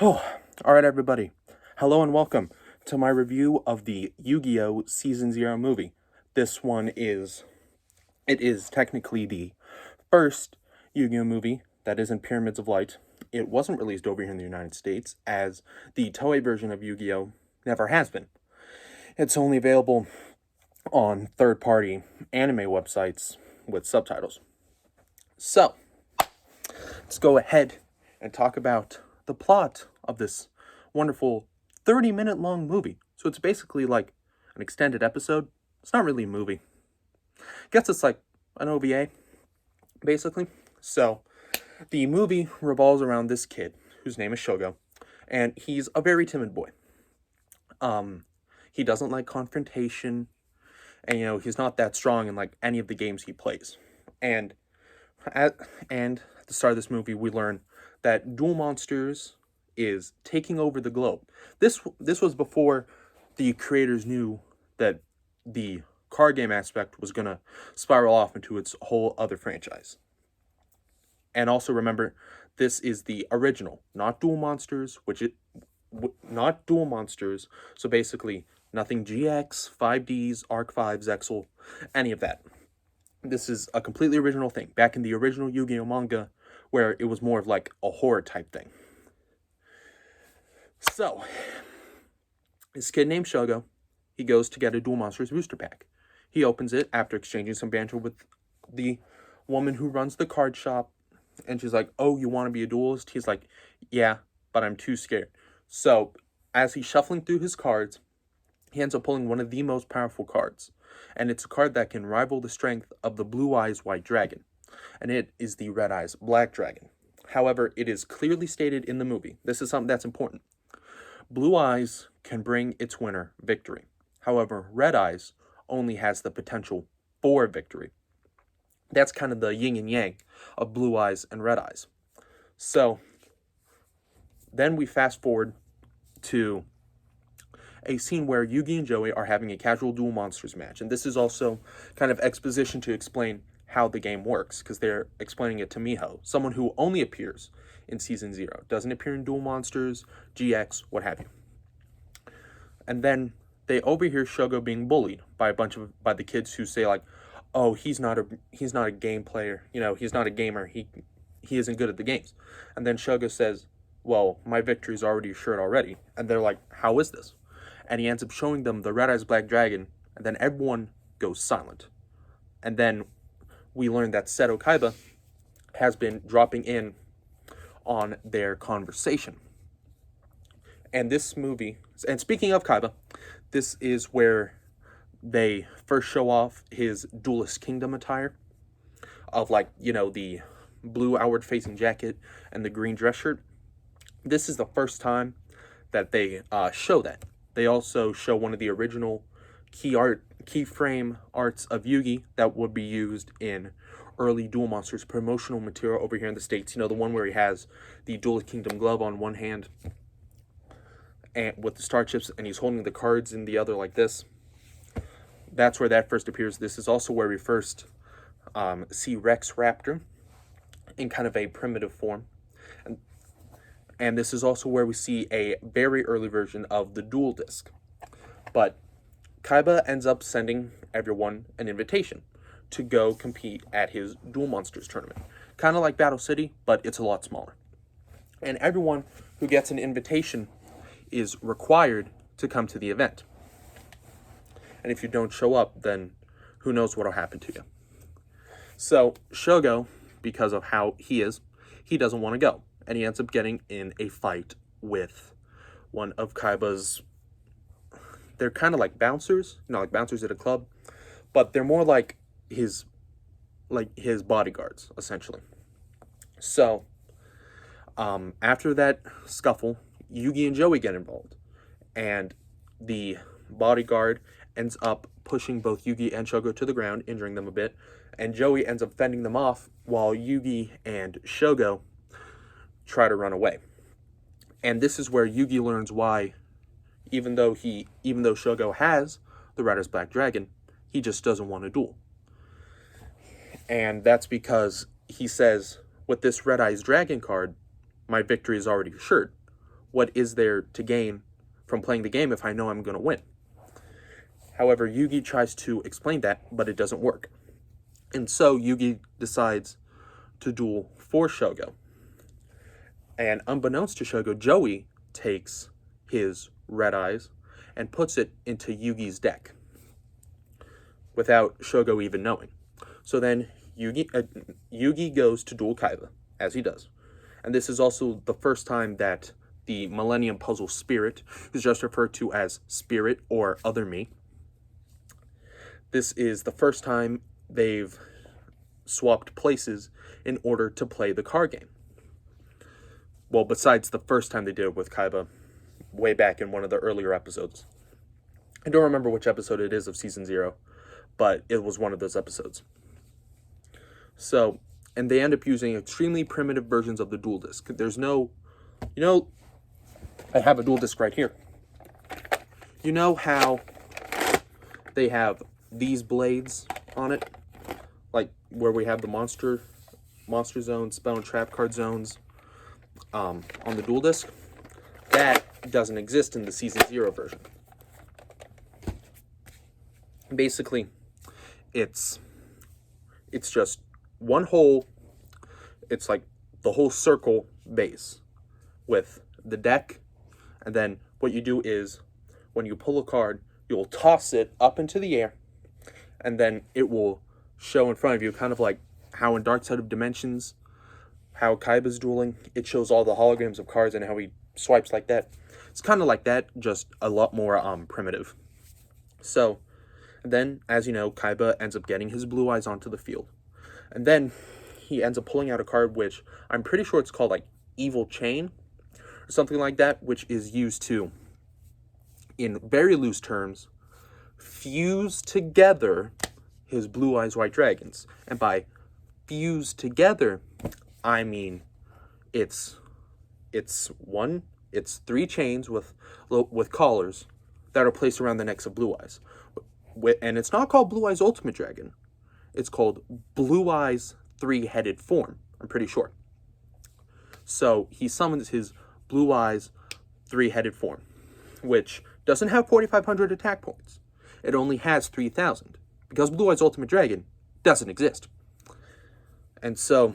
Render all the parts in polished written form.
Oh, all right, everybody. Hello and welcome to my review of the Yu-Gi-Oh! Season 0 movie. This one it is technically the first Yu-Gi-Oh! Movie that isn't Pyramids of Light. It wasn't released over here in the United States, as the Toei version of Yu-Gi-Oh! Never has been. It's only available on third-party anime websites with subtitles. So, let's go ahead and talk about the plot of this wonderful 30-minute long movie. So it's basically like an extended episode. It's not really a movie. I guess it's like an OVA, basically. So the movie revolves around this kid whose name is Shogo, and he's a very timid boy. He doesn't like confrontation, and he's not that strong in like any of the games he plays. And at the start of this movie, we learn that Duel Monsters is taking over the globe. This was before the creators knew that the card game aspect was gonna spiral off into its whole other franchise. And also remember, this is the original, not Duel Monsters, not Duel Monsters. So basically, nothing GX, 5Ds, Arc 5, Zexal, any of that. This is a completely original thing, back in the original Yu-Gi-Oh! Manga, where it was more of like a horror type thing. So, this kid named Shogo, he goes to get a Duel Monsters booster pack. He opens it after exchanging some banter with the woman who runs the card shop, and she's like, "Oh, you want to be a duelist?" He's like, "Yeah, but I'm too scared." So, as he's shuffling through his cards, he ends up pulling one of the most powerful cards. And it's a card that can rival the strength of the Blue Eyes White Dragon. And it is the Red Eyes Black Dragon. However, it is clearly stated in the movie. This is something that's important. Blue Eyes can bring its winner victory. However, Red Eyes only has the potential for victory. That's kind of the yin and yang of Blue Eyes and Red Eyes. So, then we fast forward to a scene where Yugi and Joey are having a casual Duel Monsters match. And this is also kind of exposition to explain how the game works, because they're explaining it to Miho, someone who only appears in Season 0. Doesn't appear in Duel Monsters, GX, what have you. And then they overhear Shogo being bullied by the kids who say like, "Oh, he's not a game player, he's not a gamer, he isn't good at the games." And then Shogo says, "Well, my victory's already assured already." And they're like, "How is this?" And he ends up showing them the Red Eyes Black Dragon, and then everyone goes silent. And then we learn that Seto Kaiba has been dropping in on their conversation. And this movie, and speaking of Kaiba, this is where they first show off his Duelist Kingdom attire of the blue outward facing jacket and the green dress shirt. This is the first time that they show that. They also show one of the original keyframe arts of Yugi that would be used in early Duel Monsters promotional material over here in the States. The one where he has the Duelist Kingdom glove on one hand and with the star chips, and he's holding the cards in the other like this. That's where that first appears. This is also where we first see Rex Raptor in kind of a primitive form. And this is also where we see a very early version of the Duel Disc. But Kaiba ends up sending everyone an invitation to go compete at his Duel Monsters tournament. Kind of like Battle City, but it's a lot smaller. And everyone who gets an invitation is required to come to the event. And if you don't show up, then who knows what will happen to you. So Shogo, because of how he is, he doesn't want to go. And he ends up getting in a fight with one of Kaiba's... They're kind of like bouncers, like bouncers at a club, but they're more like his bodyguards, essentially. So, after that scuffle, Yugi and Joey get involved, and the bodyguard ends up pushing both Yugi and Shogo to the ground, injuring them a bit, and Joey ends up fending them off while Yugi and Shogo try to run away. And this is where Yugi learns why, even though Shogo has the Red Eyes Black Dragon, he just doesn't want to duel. And that's because he says, with this Red Eyes Dragon card, my victory is already assured. what is there to gain from playing the game if I know I'm going to win? However, Yugi tries to explain that, but it doesn't work. And so Yugi decides to duel for Shogo. And unbeknownst to Shogo, Joey takes his red eyes and puts it into Yugi's deck without Shogo even knowing. So then Yugi goes to duel Kaiba, as he does. And this is also the first time that the Millennium Puzzle Spirit is just referred to as Spirit or Other Me. This is the first time they've swapped places in order to play the card game. Well, besides the first time they did it with Kaiba, way back in one of the earlier episodes. I don't remember which episode it is of Season 0, but it was one of those episodes. So, and they end up using extremely primitive versions of the dual disc. There's no, I have a dual disc right here. You know how they have these blades on it? Like where we have the monster zone, spell and trap card zones on the dual disc? That doesn't exist in the Season 0 version. Basically, it's just one whole, it's like the whole circle base with the deck, and then what you do is when you pull a card, you'll toss it up into the air, and then it will show in front of you, kind of like how in Dark Side of Dimensions, how Kaiba's dueling, it shows all the holograms of cards and how he swipes like that. It's kind of like that, just a lot more primitive. So, then, as you know, Kaiba ends up getting his blue eyes onto the field. And then he ends up pulling out a card which I'm pretty sure it's called like Evil Chain or something like that, which is used to, in very loose terms, fuse together his blue eyes white dragons. And by fuse together, I mean it's 3 chains with collars that are placed around the necks of blue eyes. And it's not called Blue Eyes Ultimate Dragon. It's called Blue Eyes 3-Headed Form, I'm pretty sure. So he summons his Blue Eyes 3-Headed Form, which doesn't have 4,500 attack points. It only has 3,000, because Blue Eyes Ultimate Dragon doesn't exist. And so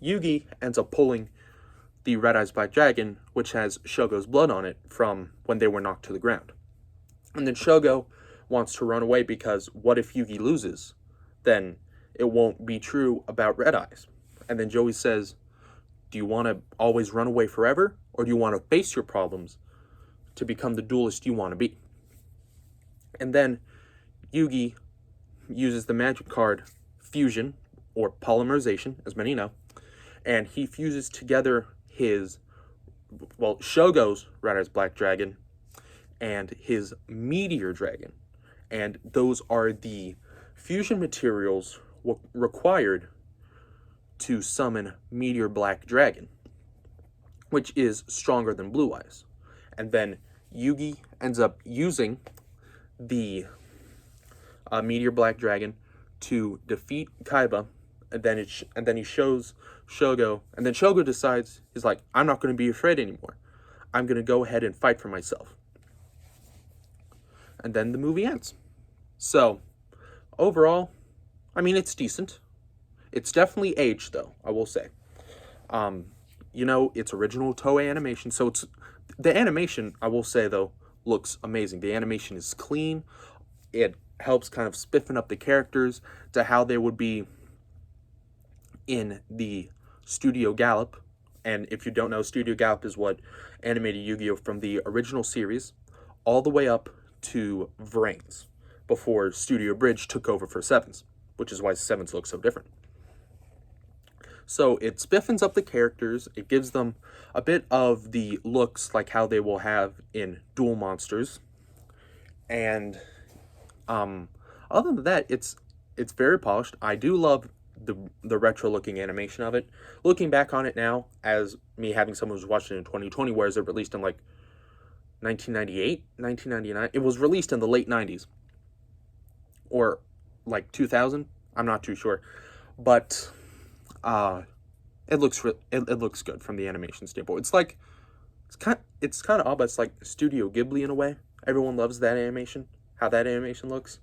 Yugi ends up pulling the Red Eyes Black Dragon, which has Shogo's blood on it from when they were knocked to the ground. And then Shogo wants to run away because what if Yugi loses? Then it won't be true about Red Eyes. And then Joey says, do you want to always run away forever? Or do you want to face your problems to become the duelist you want to be? And then Yugi uses the magic card Fusion, or Polymerization, as many know. And he fuses together Shogo's Red Eyes Black Dragon and his Meteor Dragon. And those are the fusion materials required to summon Meteor Black Dragon, which is stronger than Blue Eyes. And then Yugi ends up using the Meteor Black Dragon to defeat Kaiba, and then he shows Shogo, and then Shogo decides, he's like, I'm not going to be afraid anymore. I'm going to go ahead and fight for myself. And then the movie ends. So, overall, I mean, it's decent. It's definitely aged, though, I will say. It's original Toei animation, so the animation, I will say, though, looks amazing. The animation is clean. It helps kind of spiffen up the characters to how they would be in the Studio Gallop. And if you don't know, Studio Gallop is what animated Yu-Gi-Oh! From the original series all the way up to Vrains, before Studio Bridge took over for Sevens, which is why Sevens look so different. So it spiffens up the characters, it gives them a bit of the looks like how they will have in Duel Monsters, and other than that, it's very polished. I do love the retro looking animation of it. Looking back on it now, as me having someone who's watched it in 2020, whereas it released in like 1998, 1999. It was released in the late 90s. Or like 2000. I'm not too sure. But it looks good from the animation standpoint. It's like it's kind of odd, but it's like Studio Ghibli in a way. Everyone loves that animation, how that animation looks.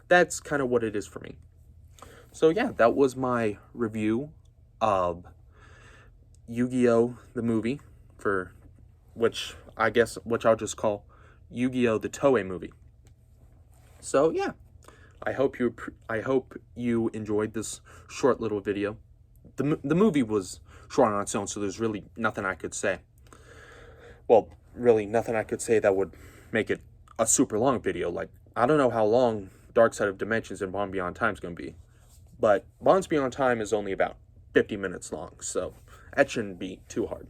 That's kind of what it is for me. So yeah, that was my review of Yu-Gi-Oh! The movie, for which I'll just call Yu-Gi-Oh! The Toei movie. So yeah, I hope you enjoyed this short little video. The movie was short on its own, so there's really nothing I could say. Well, really nothing I could say that would make it a super long video. Like, I don't know how long Dark Side of Dimensions and Bond Beyond Time is going to be, but Bonds Beyond Time is only about 50 minutes long, so that shouldn't be too hard.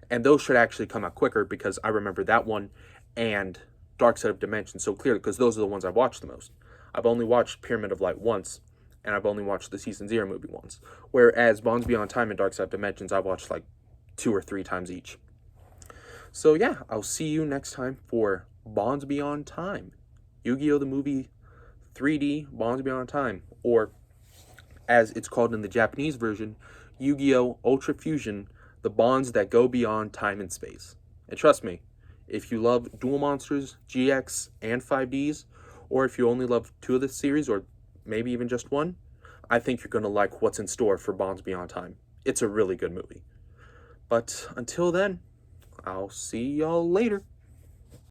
And those should actually come out quicker because I remember that one and Dark Side of Dimensions so clearly because those are the ones I've watched the most. I've only watched Pyramid of Light once, and I've only watched the Season 0 movie once. Whereas Bonds Beyond Time and Dark Side of Dimensions, I've watched like 2 or 3 times each. So yeah, I'll see you next time for Bonds Beyond Time. Yu-Gi-Oh! The movie 3D Bonds Beyond Time, or as it's called in the Japanese version, Yu-Gi-Oh! Ultra Fusion, the bonds that go beyond time and space. And trust me, if you love Duel Monsters, GX, and 5Ds, or if you only love 2 of the series, or maybe even just 1, I think you're going to like what's in store for Bonds Beyond Time. It's a really good movie. But until then, I'll see y'all later.